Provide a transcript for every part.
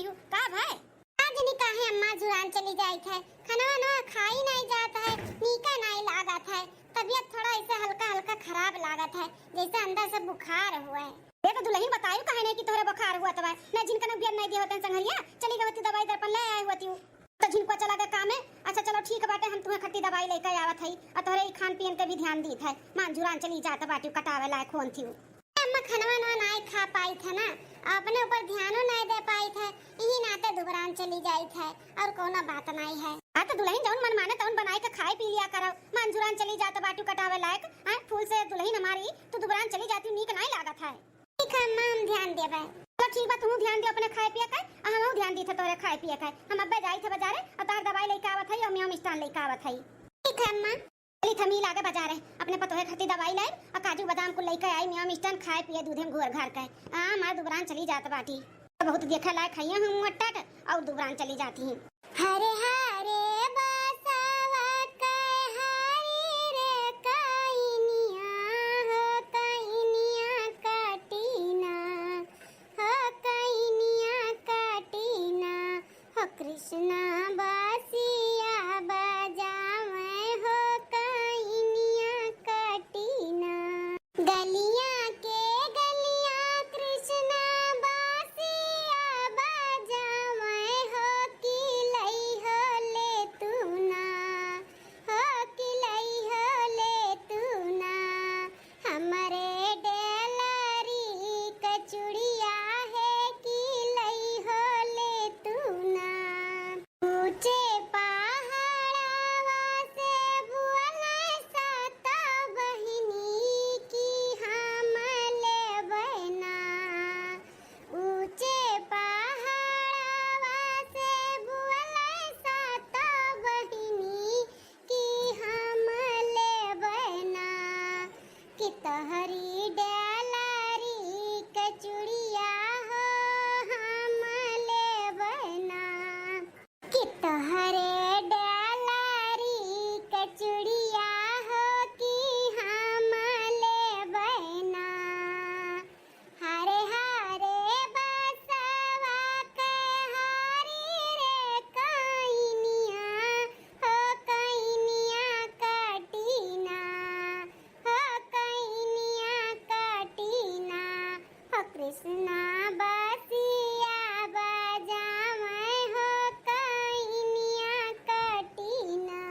जाती हूँ का भाई आज नहीं काहे अम्मा जुरान चली जाई थे खाना वाना खाई नहीं जाता है नीका नहीं लागत है तबीयत थोड़ा ऐसे हल्का हल्का खराब लागत है जैसे अंदर से बुखार हुआ है। ये तो दुल्हन बतायो काहे नहीं कि तोरे बुखार हुआ तबा ना जिनका ना बियर नहीं दिया होतन संगरिया चली गवती दवाई दर्पण ले आई होती हूँ तो जिनको चला गया काम है। अच्छा चलो ठीक बाटे हम तुम्हें खट्टी दवाई लेकर आवत हई और तोरे खान पीन के भी ध्यान दी थे मान जुरान चली जात बाटी कटावे लायक होन थी अम्मा खाना वाना नहीं खा पाई थे ना अपने ऊपर ध्यान नहीं दे पाई थे यही नाते दुबरान चली जाई थे और कोनो बात नहीं है। आ तो दुल्हन जौन मन माने तौन बनाए के खाए पी लिया करो मान जुरान चली जात बाटी कटावे लायक हां फूल से दुल्हन हमारी तो दुबरान चली जाती नीक नहीं लागत है। ठीक है अम्मा हम ध्यान देबे तो ठीक बा तू ध्यान दे अपने खाए पिए के हम ध्यान दी थे तोरे खाए पिए के हम अब्बे जाई थे बाजारे और तार दवाई लेके आवत हई और मैं मिष्ठान लेके आवत हई। ठीक है अम्मा चली थमी लागे बाजारे अपने पतोहे खट्टी दवाई लाई और काजू बादाम को लेके आई मैं मिष्ठान खाए पिए दूधे में घोर घर के हमार दुबरान चली जात बाटी बहुत देखा लायक खइया हम मटट और दुबरान चली जाती हूं। हरे हरे बसवा के हरे रे कइनिया हो कइनिया कटीना हो कइनिया कटीना हो कृष्णा बसिया बजावे हो कइनिया कटीना गलियां के गलियां कृष्णा बसिया बजावे हो कि लई हो ले तू ना हो कि लई हो ले तू ना हमरे डेलरी कचुड़िया है कि लई हो ले तू ना ऊंचे पहाड़वा से बुअले साता बहिनी की हम लेबै ना ऊंचे पहाड़वा से बुअले साता बहिनी की हम लेबै ना कि तहरी डेलरी कचुड़िया हो हम लेबै ना कि तहरे डेलरी कचुड़िया हो कि हम लेबै ना हरे हरे बसवा के हरी रे कइनिया हो कइनिया कटीना हो कइनिया कटीना हो कृष्णा बसिया बजावे हो कइनिया कटीना।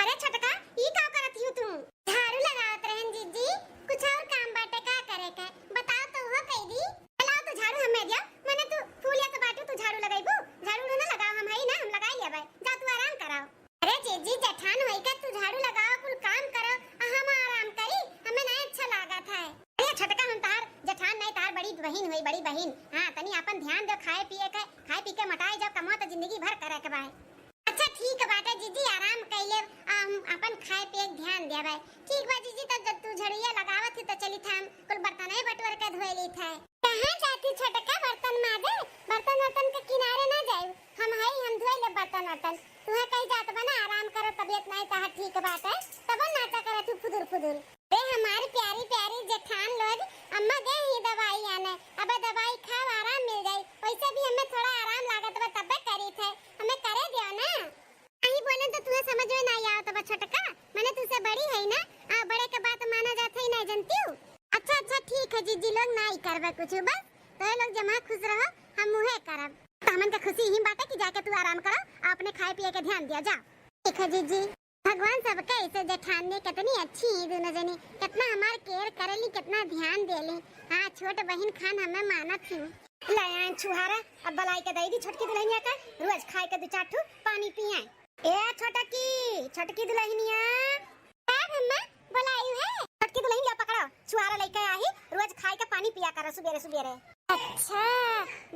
अरे छटका ई का करत हूँ तू झाड़ू लगावत रहन जीजी कुछ और काम बाटे का करे के बताओ तो हो कई दी लाओ तो झाड़ू हमें दिया मैंने तू फूल या के बाटू तू झाड़ू लगाइबू झाड़ू ना लगाओ हम हई ना हम लगाई लेबै जा तू आराम कराओ। अरे जीजी जेठान होई के तू झाड़ू लगाओ कुल काम करो हम आराम करी हमें नहीं अच्छा लागत है। अरे छटका हम तार जेठान नहीं तार बड़ी बहन हुई बड़ी बहन हां तनी अपन ध्यान दे खाए पी के मटाई जाओ कमा तो जिंदगी भर करे के बाय। अच्छा ठीक बाटे जीजी आराम कइले अपन खाए पिए के ध्यान देबै ठीक बा जीजी तब जब तू झड़िया लगावत थी तो चली थाम कुल बर्तन बटवर के धोए ली थे कहां जाती छटका बर्तन माजे बर्तन के किनारे ना जाए हम धोए ले बर्तन तुहा कहीं जात बना आराम करो तबीयत नहीं ताहा ठीक बाटे तब नाचा करे तू फुदुर फुदुर रे हमारी प्यारी प्यारी जेठान लोग अम्मा दे ही दवाई आने अब दवाई खाओ आराम मिल जाए वैसे भी हमें थोड़ा आराम लागत बा तबे करी थे हमें करे दियो ना आई बोले तो तुम्हें समझ में नहीं आओ तब छटका मैंने तुझसे बड़ी है ना बड़े के बात माना जाता ही नहीं जानती हूँ। अच्छा ठीक है जीजी लोग नहीं करबे कुछ बस तो लोग जमा खुश रहो हम मुहे करब हमन के खुशी ही बात है कि जाके तू आराम करो अपने खाए पिए के ध्यान दिया जा। ठीक है जीजी भगवान सबके ऐसे जेठान ने कितनी अच्छी है दोनों जनी कितना हमार केयर करेली कितना ध्यान देली हां छोट बहन खान हमें मानत थी लायन छुहारा अब बलाई के दई दी छोटकी दुल्हनिया का रोज खाए के दो चाटू पानी पिए ए छोटकी दुल्हनिया अम्मा बुलाई है छोटकी दुल्हनिया पकड़ो छुहारा लेके आई रोज खाए के पानी पिया करो सुबेरे। अच्छा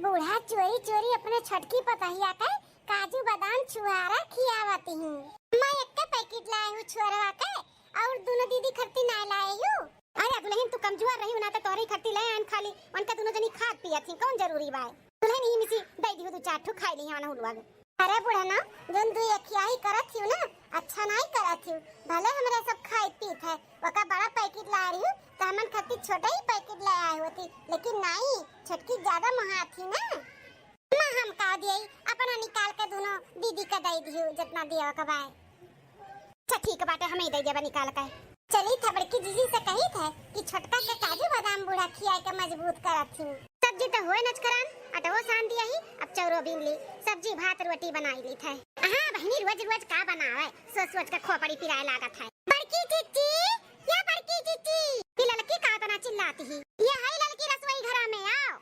बूढ़ा चोरी चोरी अपने छोटकी पतहिया के काजू बादाम छुहारा खियावती हूँ मैं एक पैकेट लाई हूँ छुहारा के और दोनों दीदी खट्टी ना लाई हूँ। अरे दुल्हन तू कमजोर रही ना तो तोरी खट्टी ले आन खाली उनका दोनों जनी खाद पिया थी कौन जरूरी बा दुल्हन ही मिसी दई दी तू चाटू खाई ली हां हुलवा। अरे बुढ़ा ना जोन तू यखियाही करत थी ना अच्छा नहीं करत थी भले हमरा सब खाई पीत है वका बड़ा पैकेट ला रही हूँ तो हमन खातिर छोटा ही पैकेट ले आई होती लेकिन नहीं छटकी ज्यादा महा थी ना दिए अपन निकाल के दोनों दीदी का दे दियो जितना दिया का भाई। अच्छा ठीक बाटे हमें दे देबा निकाल के। चली था बड़की जीजी से कही था कि छोटका के काजू बादाम बूढ़ा खिया के मजबूत करत थी। सब्जी तो होए नचकरान अटवो सान दिया ही अब चौरो बीन ली सब्जी भात रोटी बनाई ली था। हां बहनी रोज रोज का बनावे सोच सोच के खोपड़ी पिराए लागत है। बड़की जीजी या बड़की जीजी ये लड़की का तना चिल्लाती ही ये है लड़की रसोई घर में आओ।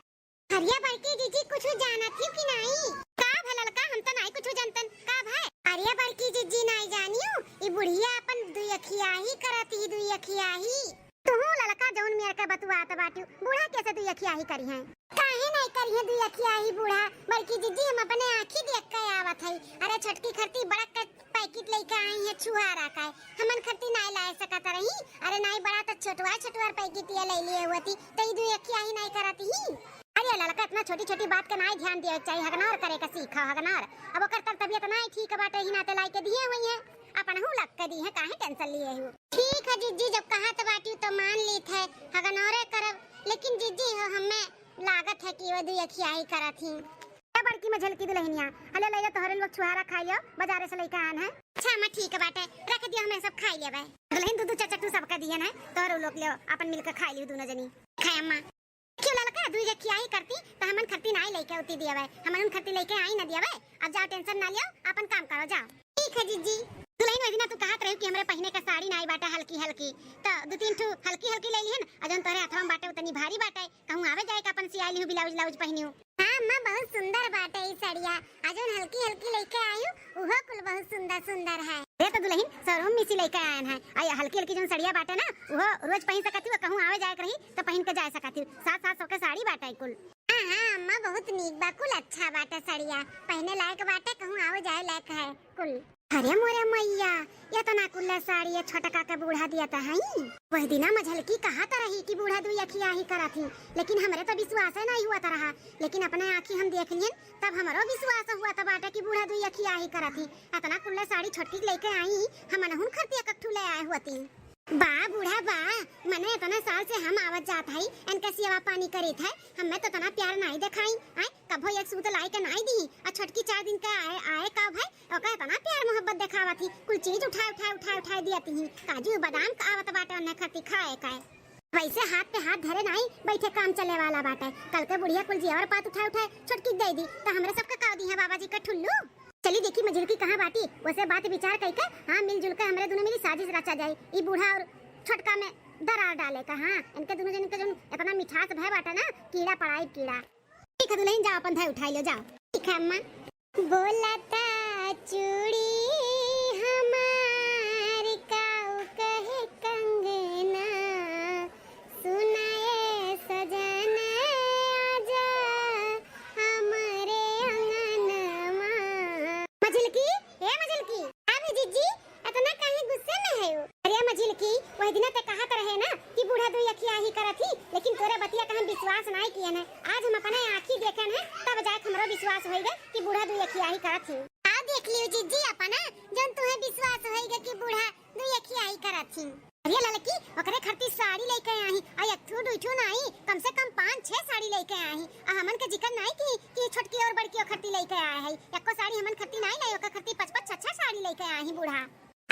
हरिया बड़की जीजी कुछ जानत थी कि नहीं का भललका हम तो नहीं कुछ जानतन का भाई। अरे बड़की जीजी नहीं जानियो ई बुढ़िया अपन दुई अखिया ही करती दुई अखिया ही तू लड़का जौन मेर के बतुआत बाटी बूढ़ा कैसे दुई अखिया ही करी है काहे नहीं करी है दुई अखिया ही बूढ़ा। बड़की जीजी हम अपने आंखी देख के आवत है। अरे छटकी खरती बड़ा का पैकेट लेके आई है छुहारा का हमन खरती नहीं ला सकत रही। अरे नहीं बड़ा तो छोटवा छोटवा पैकेट ये ले लिए हुआ थी तई दुई अखिया ही नहीं करती ही। अरे लड़का इतना छोटी छोटी बात का नहीं ध्यान दिया चाहिए हगनार करे का सीखा हगनार अब ओकर तबियत नहीं ठीक बाटे ही नाते लाई के दिए हुई है अपन हूं लग के दी है काहे टेंशन लिए हो। ठीक है जीजी जब कहा तो बाटी तो मान ली थे हगनारे करब लेकिन जीजी हो हमें लागत है कि वो दुई अखिया ही करत ही। ए बड़की में झलकी दुल्हनिया हले ले जा तोहरे लोग छुहारा खाइयो बाजारे से लेके आन है। अच्छा मैं ठीक बाटे रख दियो हमें सब खाई लेबे दुल्हन दूध चचटू सब का दिए ना तोहरे लोग ले अपन मिलकर खाई लियो दोनों जनी खाए अम्मा। क्यों लड़का दुई अखिया ही करती तो हमन खरती नहीं लेके उती दियावे हमन खरती लेके आई ना दियावे। अब जाओ टेंशन ना लियो अपन काम करो जाओ। ठीक है जीजी दुल्हन वही ना तू कहत रही कि हमरे पहने का साड़ी नहीं बाटा हल्की हल्की तो दो तीन ठो हल्की हल्की ले लिहन अजन तोरे हाथवा में बाटे उतनी भारी बाटे कहूं आवे जाए का अपन सियाई लिहु ब्लाउज ब्लाउज पहनियो। हां अम्मा बहुत सुंदर बाटे ई साड़िया अजन हल्की हल्की लेके आयु उहो कुल बहुत सुंदर सुंदर है। ये तो दुल्हन शोरूम में से लेके आए हैं आई हल्की हल्की जो साड़िया बाटे ना वो रोज पहन सकती हो कहूं आवे जाए रही तो पहन के जा सकती हो 700 के साड़ी बाटे कुल। हां अम्मा बहुत नीक बा कुल अच्छा बाटे साड़िया पहने लायक बाटे कहूं आवे जाए लायक है कुल। अरे मोरे मैया या तो ना कुल्ला साड़ी या छोटका के बूढ़ा दिया था हई वह दिना मझलकी कहा तो रही कि बूढ़ा दुई अखिया ही करा थी लेकिन हमरे तो विश्वास नहीं हुआ था रहा लेकिन अपने आंखी हम देख लिए तब हमारो विश्वास हुआ था बाटा कि बूढ़ा दुई अखिया ही करा थी। इतना कुल्ला साड़ी छोटकी लेके आई हम नहुन खरती कट्ठू ले आए हुआ बा बूढ़ा बा मने इतना साल से हम आवत जात हई इनका सेवा पानी करे थे हमें तो तना प्यार नहीं दिखाई आए कभो एक सूत लाई के नहीं दी और छोटकी 4 दिन का आए का भाई ओका इतना प्यार मोहब्बत दिखावा थी कुल चीज उठा दिया थी काजू बादाम का आवत बाटे उन्हें खती खाए का वैसे हाथ पे हाथ धरे नहीं बैठे काम चले वाला बाटे कल के बुढ़िया कुल जीवर पात उठा छोटकी दे दी तो हमरे सबका का दी है बाबा जी का ठुल्लू। चली देखी मझलकी कहाँ बाटी वैसे बात विचार कई के हाँ मिलजुल के हमरे दोनों मिली साजिश रचा जाए ई बूढ़ा और छोटका में दरार डाले का। हाँ इनके दोनों जन के जो इतना मिठास भय बाटा ना कीड़ा पड़ाई कीड़ा। ठीक है दुल्हन जाओ अपन भाई उठाई लो जाओ। ठीक है अम्मा बोलता चूड़ी हमार काऊ कहे कंगना सुनाए सजन आजा हमारे अंगनमा। मझलकी ए मझलकी अबे जीजी इतना काहे गुस्से में है। अरे मझलकी वही दिन ते कहा रहे ना कि बूढ़ा दुई अखिया ही करत ही लेकिन तोरे बतिया का हम विश्वास नहीं किए हैं आज हम अपने आंखी देखे हैं तब जाके हमरो विश्वास होइगे कि बूढ़ा दुई अखिया ही करत ही। आ देख लियो जीजी अपना जन तुहे विश्वास होइगे कि बूढ़ा दुई अखिया ही करत ही। अरे लड़की ओकरे खरती साड़ी लेके आई आ एकठू दुठू नहीं कम से कम 5-6 साड़ी लेके आई आ हमन के जिक्र नहीं कि छोटकी और बड़की खरती लेके आए है एको साड़ी हमन खरती नहीं लाई ओकर खरती 5-5-6 साड़ी लेके आई बूढ़ा।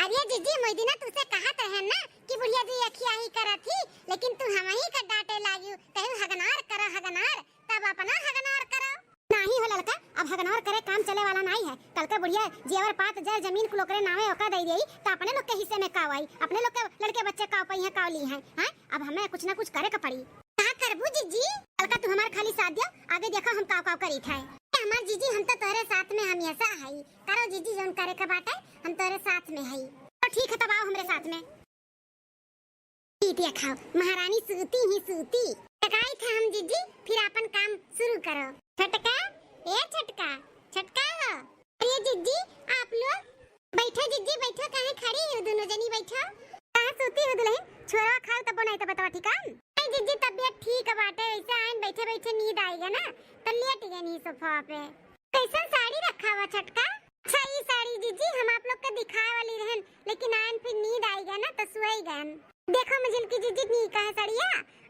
अरे जीजी मोदिना तुसे कहत है ना कि बुढ़िया दुई अखिया ही करत ही लेकिन तू हम ही का डांटे लागियो कहू हगनार करो हगनार तब अपना हगनार करो नहीं हो लड़का अब हगनार करे काम चले वाला नहीं है। कल के बुढ़िया जेवर पात जर जमीन को लोकरे नावे ओका दे देई तो अपने लोग के हिस्से में कावाई अपने लोग के लड़के बच्चे काव पई है काव ली है। हां अब हमें कुछ ना कुछ करे का पड़ी का करबू जीजी कल का तू हमार खाली साथ दियो आगे देखो हम काव काव करी थे। हमार जीजी हम तो तोरे साथ में हमेशा हई करो जीजी जोन करे का बाटे हम तोरे साथ में हई तो ठीक है तब आओ हमरे साथ में पीटिया खाओ महारानी सूती ही सूती टकाई थे हम जीजी फिर अपन काम शुरू करो। छटका ए छटका छटका हो अरे जीजी आप लोग बैठो जीजी बैठो काहे खड़ी हो दोनों जनी बैठो कहां सोती हो दुल्हन छोरा खाओ तब नहीं तो बताओ ठीक है। नहीं जीजी तबीयत ठीक है बाटे ऐसे आइन बैठे बैठे नींद आएगा ना तो लेट गए नी सोफा पे। कैसन साड़ी रखा हुआ छटका सही साड़ी जीजी हम आप लोग को दिखाए वाली रहन लेकिन आइन फिर नींद आएगा ना तो सोई गए। देखो मझलकी जीजी नी कहा साड़िया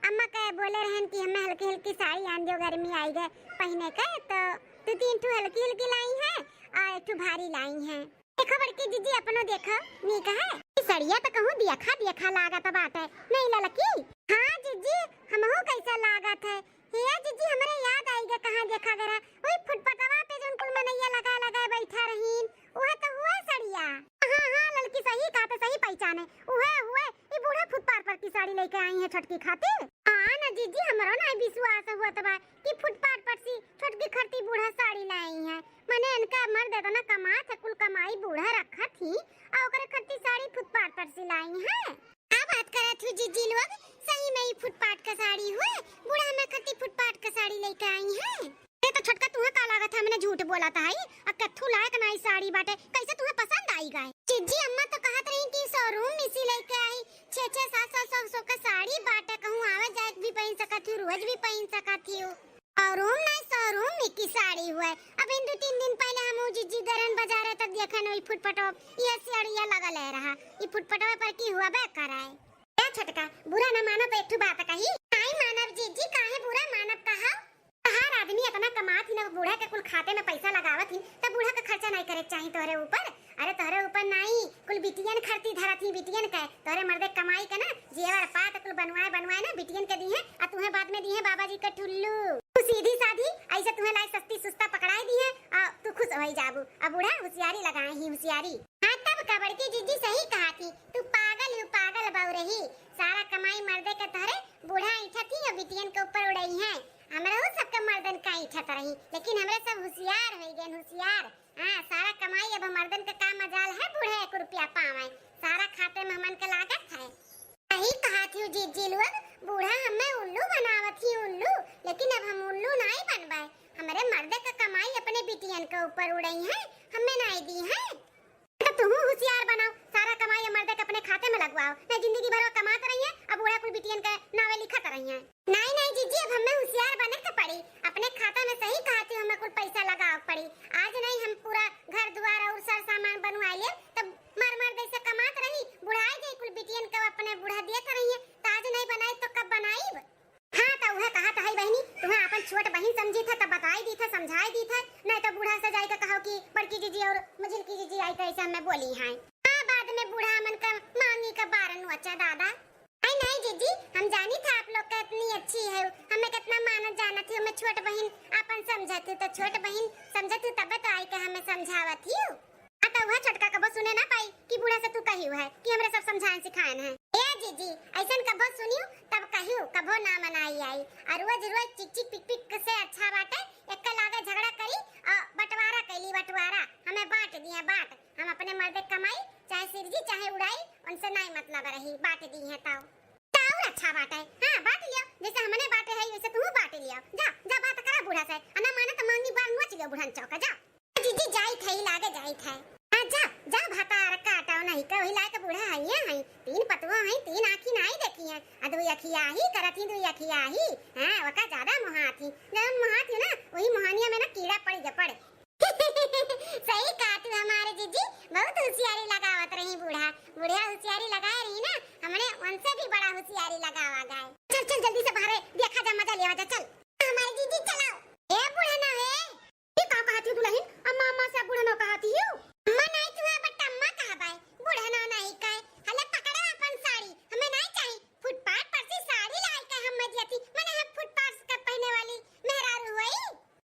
अम्मा कहे बोले रहन कि हमें हल्की हल्की साड़ी आन दियो गर्मी आई गए पहने का तो तो 3 ठो हल्की हल्की लाई है और 1 ठो भारी लाई है। देखो बड़की जीजी अपनो देखो नीक है। सड़िया तो कहूं दिया लागत बाटे नहीं ललकी। हां जीजी हमहु कैसा लागत है। हे जीजी हमरे याद आईगा कहां देखा गरा ओई फुटपटवा पे जोन कुल मनैया लगा लगा बैठा रहीन ओहे तो हुआ सड़िया। हां हां ललकी सही कहा तो सही पहचाने ओहे हुए ई बूढ़ा फुटपाथ पर की साड़ी लेके आई है छटकी खातिर। हां ना जीजी हमरो ना विश्वास हुआ तबा कि फुटपाथ पर सी छटकी खरती बूढ़ा साड़ी लाई है। माने इनका मर्द तो ना कमा था कुल कमाई बूढ़ा रखा थी और ओकरे खरती साड़ी फुटपाथ पर सी लाई है। आ बात करत हूं जीजी लोग सही में ही फुटपाथ का साड़ी हुए बूढ़ा में खरती फुटपाथ का साड़ी लेके आई है। ये तो छटका तुम्हें का लागत है मैंने झूठ बोला था ही अब कथू लायक नहीं साड़ी बाटे कैसे तुम्हें पसंद आई गए। जीजी अम्मा तो कहत रही कि शोरूम में सी लेके आई 6 7 का साड़ी बाटे कहूं आवे जाए भी पहन सकत हूं रोज भी पहन सकत हूं और रूम नहीं शोरूम में की साड़ी हुए। अब इन 2-3 दिन पहले हम जीजी गरन बाजार तक देखन ओई फुटपटो ये साड़िया लगा ले रहा ई फुटपटो पर की हुआ बे कराए। ए छटका बुरा ना मानो तो एक बात कही नहीं मानव जीजी काहे बुरा मानव कहा। हर आदमी इतना कमात ही ना बूढ़ा के कुल खाते में पैसा लगावत ही तब बूढ़ा का खर्चा नहीं करे चाहिए तोरे ऊपर। अरे तोरे ऊपर नहीं कुल बिटियन खरती धरत ही बिटियन के तोरे मर्दे कमाई के ना जेवर पात कुल बनवाए ना बिटियन के दी है और तुम्हें बाद में दी है बाबा जी का ठुल्लू। तू सीधी साधी ऐसे तुम्हें लाई सस्ती सुस्ता पकड़ाई दी है और तू खुश होई जाबू। अब बूढ़ा होशियारी लगाए ही होशियारी। हां तब कबड़ की जीजी सही कहा थी तू पागल बहु रही सारा कमाई मर्दे के तोरे बूढ़ा ऐठा थी और बिटियन के ऊपर उड़ई है। हमरा वो सबका मर्दन का ऐठत रही लेकिन हमरे सब होशियार हो गए होशियार। हां सारा कमाई अब मर्दन का काम मजाल है बूढ़े 1 रुपया पावे सारा खाते में हमन के लागत है। सही कहा थी जीजी लोग बूढ़ा हमें उल्लू बनावत ही उल्लू लेकिन अब हम उल्लू नहीं बनबाए। हमरे मर्दे का कमाई अपने बिटियन के ऊपर उड़ई है हमें नहीं दी है। तो तुम होशियार बनाओ सारा कमाई मर्दे के अपने खाते में लगवाओ नहीं जिंदगी भर कमाते रही है अब बूढ़ा कुल बिटियन के नावे लिखत रही है। नहीं जीजी अब हमें होशियार बने के पड़ी अपने खाता में सही कहती हमें कुल पैसा लगाओ पड़ी। आज नहीं हम पूरा घर द्वार और सारा सामान बनवा लिए तब मर जैसे कमात रही बुढ़ाई गई कुल बिटियन के अपने बूढ़ा देत रही है तो आज नहीं बनाई तो कब बनाई। हां तो वह कहा था बहनी तुम्हें अपन छोट बहन समझी था तब बताई दी था समझाई दी था नहीं तो बूढ़ा से जाई के कहो कि बड़की जीजी और मझिलकी जीजी आई तो ऐसा मैं बोली है। हां बाद में बूढ़ा मन का मांगी का बारन अच्छा दादा। नहीं जीजी हम जानी था आप लोग का इतनी अच्छी है हमें कितना मानत जाना थी मैं छोट बहन अपन समझती तो छोट बहन समझती तब तो आई के हमें समझावत थी। आता हुआ छोटका कबो सुने ना पाई कि बूढ़ा से तू कही है कि हमरे सब समझाएं सिखाएं है। ए जीजी ऐसन कबो सुनियो तब कहियो कबो ना मनाई आई और रोज चिक चिक पिक पिक से अच्छा बाटे एक लागे झगड़ा करी और बंटवारा कैली बंटवारा हमें बांट दिया बाट हम अपने मर्दे कमाई चाहे सिरजी चाहे उड़ाई उनसे नहीं मतलब रही बांट दी है ताऊ अच्छा बात है। हां बांट लियो जैसे हमने बांटे है वैसे तू बांट लियो जा बात करा बूढ़ा से अना माने तो मांगी बार नोच लियो बुढ़न चौका जा जीजी जाई थई लागे जाई थे। हां जा भाता काटाओ नहीं का वही लायक बूढ़ा है 3 पतवा है 3 आंखी नहीं देखी है अदुई अखिया ही करती दुई अखिया ही। हां वका ज्यादा मोहाती जब मोहाती ना वही मोहानिया में ना कीड़ा पड़ सही कहा तू हमारे जीजी बहुत होशियारी लगावत रही बूढ़ा होशियारी लगाए रही ना हमने उनसे भी बड़ा होशियारी लगावा गए। चल जल्दी से बाहर देखा जा मजा लेवा जा चल हमारे जीजी चलाओ। ए बूढ़ा ना है ये का कहती दुल्हन अम्मा से बूढ़ा ना कहती हूं अम्मा नहीं तू है बट अम्मा कहबाई बूढ़ा ना नहीं कहे हले पकड़ो अपन साड़ी हमें नहीं चाहिए फुटपाथ पर से साड़ी लाई के हम मजियाती माने हम फुटपाथ का पहने वाली मेहरारू हुई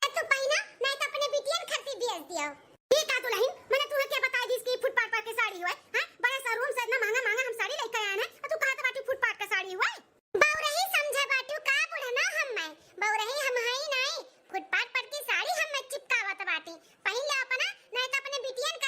तू पहना नहीं तो अपने बिटियन खरती बेच दियो। ये का दुल्हन मैंने तुम्हें क्या बताई दी इसकी फुटपाथ पर की साड़ी हुआ हां बड़ा शोरूम से इतना महंगा हम साड़ी लेके आए हैं और तू कहां तो बाटी फुटपाथ का साड़ी हुआ बहुरही समझे बाटू का बूढ़ा ना हम मैं बहुरही हम है ही नहीं फुटपाथ पर की साड़ी हम चिपकावत बाटी पहन ले अपना नहीं तो अपने बिटियन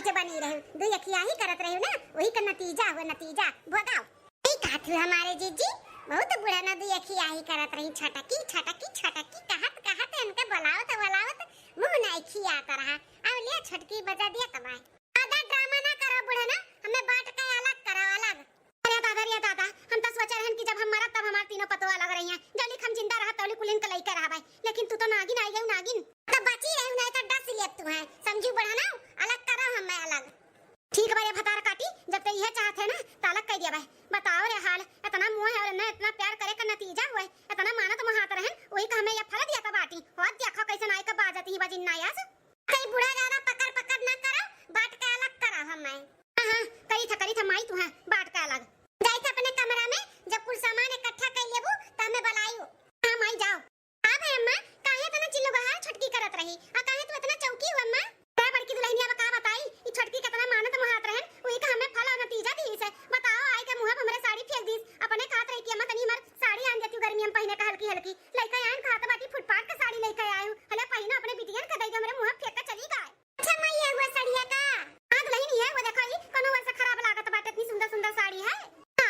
नीचे बनी रहे दो अखिया ही करत रहे ना, वही का नतीजा हुआ, नतीजा भगाओ। नहीं कहत हमारे जीजी बहुत बुरा ना दो अखिया ही करत रही, छटकी छटकी छटकी कहत कहत इनके बुलावत मुंह नहीं खिया कर रहा। अब ले छटकी बजा दिया तबाय। दादा ड्रामा ना करो बुढ़ा ना, हमें बांट के अलग करो अलग। अरे दादा हम तो सोच रहे हैं कि जब हम मरब तब हमार तीनों पतवा लग रही हैं, जल्दी हम जिंदा रहा तौली कुलिन के लइका रहबै, लेकिन तू तो नागिन आई गई नागिन। तो बची रही नहीं तो डस ले तू है, समझू बुढ़ा ना, अलग करो हमें अलग। ठीक है भतार काटी, जब ते यह चाहते हैं ना तो अलग कर दिया भाई। बताओ रे हाल, इतना मुंह है और न इतना प्यार करे का नतीजा हुआ, इतना मानत महात रहन, वही का हमें ये फल दिया था बाटी। और देखो कैसे नाई का बाजती ही बजिन नायास। कई बुढ़ा ज्यादा पकड़ पकड़ ना करो, बांट के अलग करो हमें। हां करी था माई तू है, बांट के अलग। जाइए अपने कमरा में, जब कुल सामान इकट्ठा कर लेबू त हमें बुलाइयो। हां माई जाओ। अब है अम्मा काहे तना चिल्लो बहार छटकी करत रही, आ काहे तू इतना चौकी हो अम्मा? क्या बड़की दुल्हनिया बका बताई ई छटकी कितना मानत महात रहन, वही का हमें फल और नतीजा दी से। बताओ आई के मुंह पे हमरे साड़ी फेंक दी, अपने खात रही कि अम्मा तनी हमर साड़ी आन देती गर्मी में पहने का हल्की हल्की। लइका आन खात बाटी फुटपाथ का साड़ी लेके आयु, हले पहिना अपने बिटियन का दई दे हमरे मुंह पे फेंक के चली गए। अच्छा माई ये हुआ साड़िया का हां दुल्हन ये वो देखो ई कोनो वर्ष खराब लागत बाटे, इतनी सुंदर सुंदर साड़ी है।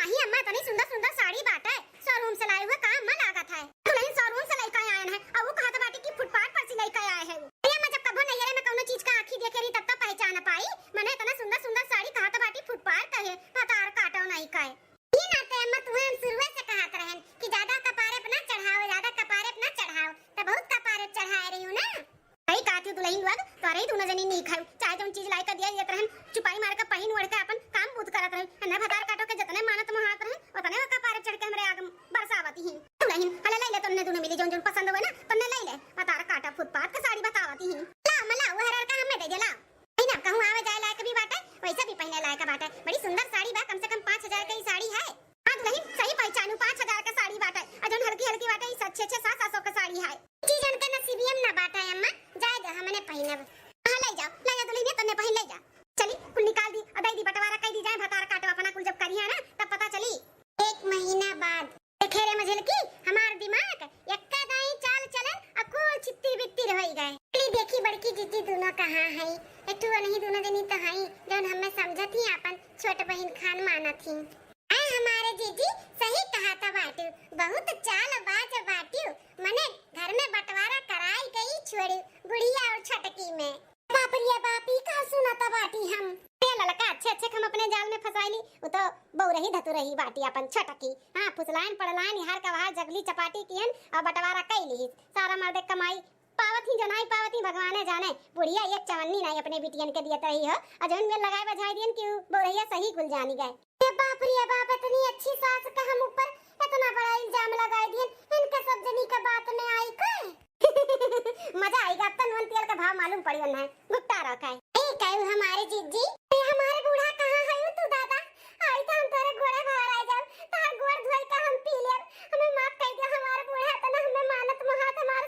ही अम्मा इतनी सुंदर सुंदर साड़ी बाटे शोरूम से लाए हुए, काम में लागत है। दुल्हन शोरूम से लेकर आए हैं और वो कहत बाटी कि फुटपाथ पर से लेकर आए हैं। ये मैं जब कबो नैहरे में कोनो चीज का आंखी देखे रही तब तो पहचान पाई, मैंने इतना सुंदर सुंदर साड़ी कहत बाटी फुटपाथ का है, भतार काटो नहीं कहे। ये नाते अम्मा तुम्हें हम शुरू से कहत रहन कि ज्यादा कपारे पे ना चढ़ाओ, ज्यादा कपारे पे ना चढ़ाओ, तो बहुत कपारे चढ़ाए रही हूं ना। भाई काती दुल्हन लोग तोरे ही दोनों जनी नहीं खाऊ, चाहे तुम चीज लाई कर दिया ये रहन, चुपाई मार के पहिन ओढ़ के अपन काम पूत करत रहन, अन्ना भतार काटो के जतने मानत महात रहन उतने कपारे चढ़ के हमरे आगे बरसावती ही। दुल्हन हले ले ले तुमने दोनों मिली जोन जोन पसंद हुए ना तुमने ले ले, भतार काटा फुटपाथ का साड़ी बतावती ही। ला मला वो हर का हमें दे दे ला, नहीं ना कहूं आवे जाए लायक भी बाटे, वैसा भी पहने लायक बाटे। बड़ी सुंदर साड़ी बा, कम से कम 5000 की साड़ी है। हां दुल्हन सही पहचानू 5000 का साड़ी बाटे, अजन हल्की हल्की बाटे, 6 700 का साड़ी है। चीजन के नसीबियम ना बाटा है अम्मा, जाए जा हमने पहनब। हां ले जा दुल्हन तन्ने पहन ले जा। चली कुल निकाल दी, अदाई दी बंटवारा कर दी जाए, भतार काटो अपना कुल जब करी है ना तब पता चली। 1 महीना बाद खेरे मझल की हमार दिमाग एक्का दाई चाल चलन अकुल चित्ती बित्ती रह गए। देखी बड़की जीजी दोनों कहां है, एटू नहीं दोनों जनी तो है जोन हमें समझत ही अपन छोट बहन खान मानत ही। आ हमारे जीजी सही कहा था बाटू, बहुत चालबाज बाटू, मने घर में बंटवारा कराई गई छोड़ी बुढ़िया और छटकी में। बाप रे बापी का सुनाता बाटी हम ये ललका अच्छे हम अपने जाल में फसाईली, वो तो बहु रही धतु रही बाटी अपन छटकी। हां फुसलाइन पड़लाइन हर का वहां जगली चपाटी कियन और बंटवारा कैली, सारा मर्द कमाई पावत ही जनाई पावत ही भगवाने जाने। बुढ़िया एक चवन्नी नहीं अपने बिटियन के दियत रही हो, अजन में लगाए बजाई दियन कि बोरैया सही गुल जानी गए। ए बाप रे बाप इतनी अच्छी सास का हम ऊपर इतना बड़ा इल्जाम लगाए दियन, इनके सब जनी का बात में आई का मजा आएगा तन वन तेल का भाव मालूम पड़ी वना है गुट्टा रखा है। ए कहू हमारे जीजी हमारे बूढ़ा कहां है तू दादा, आई तो हम तेरे घोड़े बाहर आ जाओ, तार गोड़ धोई का हम पी ले, हमें माफ कर दिया हमारे बूढ़ा तना हमें मानत महात हमारे